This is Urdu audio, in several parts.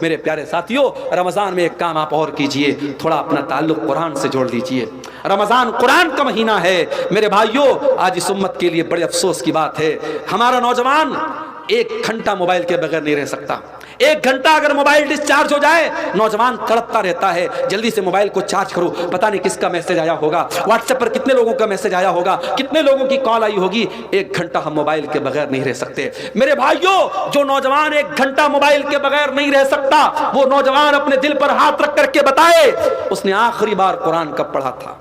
میرے پیارے ساتھیوں رمضان میں ایک کام آپ اور کیجئے، تھوڑا اپنا تعلق قرآن سے جوڑ لیجئے۔ رمضان قرآن کا مہینہ ہے میرے بھائیوں۔ آج اس امت کے لیے بڑے افسوس کی بات ہے، ہمارا نوجوان 1 گھنٹہ موبائل کے بغیر نہیں رہ سکتا۔ 1 گھنٹہ اگر موبائل ڈسچارج ہو جائے نوجوان تڑپتا رہتا ہے، جلدی سے موبائل کو چارج کرو، پتہ نہیں کس کا میسج آیا ہوگا، واٹس ایپ پر کتنے لوگوں کا میسج آیا ہوگا، کتنے لوگوں کی کال آئی ہوگی۔ 1 گھنٹہ ہم موبائل کے بغیر نہیں رہ سکتے میرے بھائیوں۔ جو نوجوان 1 گھنٹہ موبائل کے بغیر نہیں رہ سکتا، وہ نوجوان اپنے دل پر ہاتھ رکھ کر کے بتائے اس نے آخری بار قرآن کب پڑھا تھا،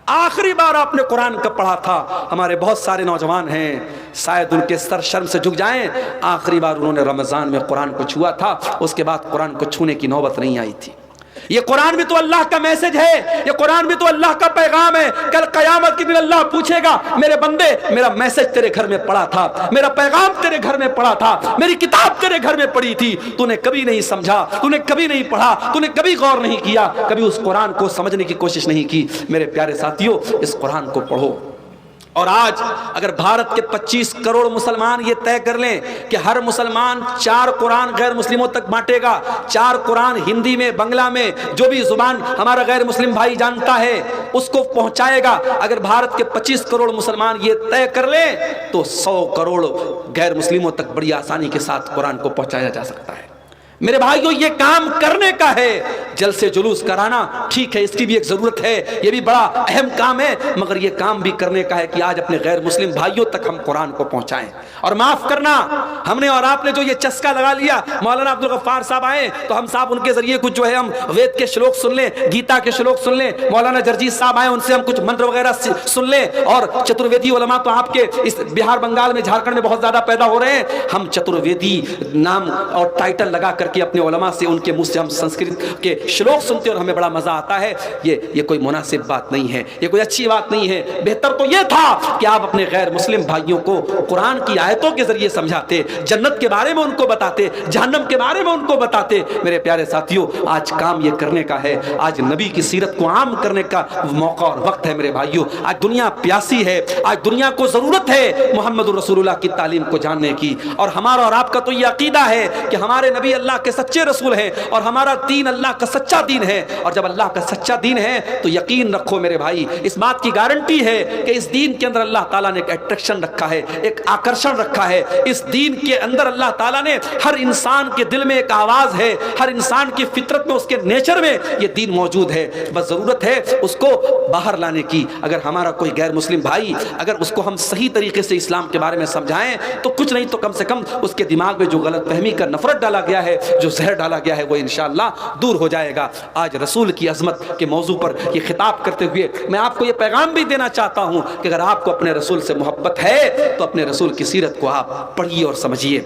آخری بار آپ نے قرآن کب پڑھا تھا۔ ہمارے بہت سارے نوجوان ہیں، شاید ان کے سر شرم سے جھک جائیں، آخری بار انہوں نے رمضان میں قرآن کو چھوا تھا، اس کے بعد قرآن کو چھونے کی نوبت نہیں آئی تھی۔ یہ قرآن بھی تو اللہ کا میسج ہے، یہ قرآن بھی تو اللہ کا پیغام ہے۔ کل قیامت کے دن اللہ پوچھے گا میرے بندے میرا میسج تیرے گھر میں پڑا تھا، میرا پیغام تیرے گھر میں پڑا تھا، میری کتاب تیرے گھر میں پڑی تھی، تو نے کبھی نہیں سمجھا، تو نے کبھی نہیں پڑھا، تو نے کبھی غور نہیں کیا، کبھی اس قرآن کو سمجھنے کی کوشش نہیں کی۔ میرے پیارے ساتھیوں اس قرآن کو پڑھو۔ اور آج اگر بھارت کے 25 کروڑ مسلمان یہ طے کر لیں کہ ہر مسلمان 4 قرآن غیر مسلموں تک بانٹے گا، 4 قرآن ہندی میں، بنگلہ میں، جو بھی زبان ہمارا غیر مسلم بھائی جانتا ہے اس کو پہنچائے گا، اگر بھارت کے 25 کروڑ مسلمان یہ طے کر لیں تو 100 کروڑ غیر مسلموں تک بڑی آسانی کے ساتھ قرآن کو پہنچایا جا سکتا ہے۔ میرے بھائیوں یہ کام کرنے کا ہے، جلسے جلوس کرانا ٹھیک ہے، اس کی بھی ایک ضرورت ہے، یہ بھی بڑا اہم کام ہے، مگر یہ کام بھی کرنے کا ہے کہ آج اپنے غیر مسلم بھائیوں تک ہم قرآن کو پہنچائیں۔ اور معاف کرنا، ہم نے اور آپ نے جو یہ چسکا لگا لیا، مولانا عبدالغفار صاحب آئے تو ہم صاحب ان کے ذریعے کچھ جو ہے ہم وید کے شلوک سن لیں، گیتا کے شلوک سن لیں، مولانا جرجیت صاحب آئے ان سے ہم کچھ منتر وغیرہ سن لیں، اور چترویدی علماء تو آپ کے اس بہار بنگال میں جھارکھنڈ میں بہت زیادہ پیدا ہو رہے ہیں، ہم چترویدی نام اور ٹائٹل لگا کر کے اپنے علماء سے ان کے منہ سے ہم سنسکرت کے شلوک سنتے اور ہمیں بڑا مزہ آتا ہے۔ یہ کوئی مناسب بات نہیں ہے، یہ کوئی اچھی بات نہیں ہے۔ بہتر تو یہ تھا کہ آپ اپنے غیر مسلم بھائیوں کو قرآن کی آیتوں کے ذریعے سمجھاتے، جنت کے بارے میں ان کو بتاتے، جہنم کے بارے میں ان کو بتاتے۔ میرے پیارے ساتھیوں آج کام یہ کرنے کا ہے، آج نبی کی سیرت کو عام کرنے کا موقع اور وقت ہے میرے بھائیوں۔ آج دنیا پیاسی ہے، آج دنیا کو ضرورت ہے محمد رسول اللہ کی تعلیم کو جاننے کی، اور ہمارا اور آپ کا تو یہ عقیدہ ہے کہ ہمارے نبی اللہ کے سچے رسول ہیں اور ہمارا دین اللہ کا سچا دین ہے، اور جب اللہ کا سچا دین ہے تو یقین رکھو میرے بھائی، اس بات کی گارنٹی ہے کہ اس دین کے اندر اللہ تعالیٰ نے ایک اٹریکشن رکھا ہے، ایک آکرشن رکھا ہے۔ اس دین کے اندر اللہ تعالیٰ نے ہر انسان کے دل میں ایک آواز ہے، ہر انسان کی فطرت میں، اس کے نیچر میں یہ دین موجود ہے، بس ضرورت ہے اس کو باہر لانے کی۔ اگر ہمارا کوئی غیر مسلم بھائی اگر اس کو ہم صحیح طریقے سے اسلام کے بارے میں سمجھائیں تو کچھ نہیں تو کم سے کم اس کے دماغ میں جو غلط فہمی کا نفرت ڈالا گیا ہے، جو زہر ڈالا گیا ہے، وہ انشاءاللہ دور ہو جائے گا۔ آج رسول کی عظمت کے موضوع پر یہ خطاب کرتے ہوئے میں آپ کو یہ پیغام بھی دینا چاہتا ہوں کہ اگر آپ کو اپنے رسول سے محبت ہے تو اپنے رسول کی سیرت کو آپ پڑھیے اور سمجھیے۔